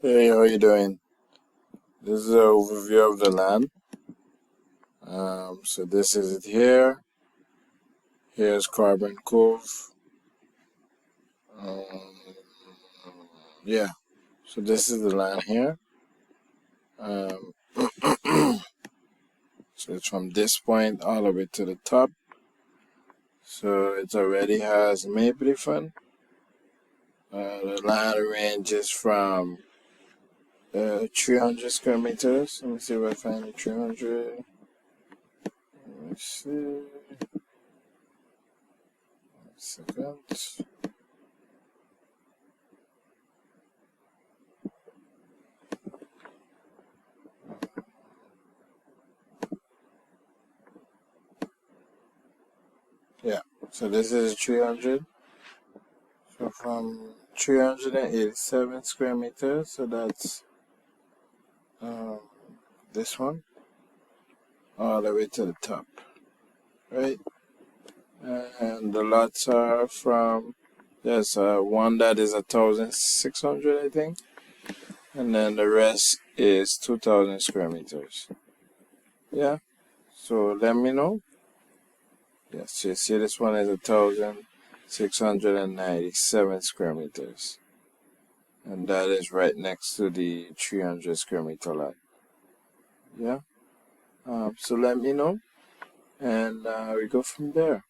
Hey, how you doing? This is an overview of the land. So this is it here. Here's Carbon Cove. Um, yeah. So this is the land here. Um, so it's from this point all the way to the top. So it already has Maplefun. The land ranges from 300 square meters. Let me see if I find the 300. Let me see. 1 second. Yeah, so this is 300. So from 387 square meters, so that's um, this one, all the way to the top, right? And the lots are from, there's one that is 1,600, I think, and then the rest is 2,000 square meters. Yeah, so let me know. Yes, you see this one is 1,697 square meters. And that is right next to the 300 square meter lot. Yeah. So let me know, and we go from there.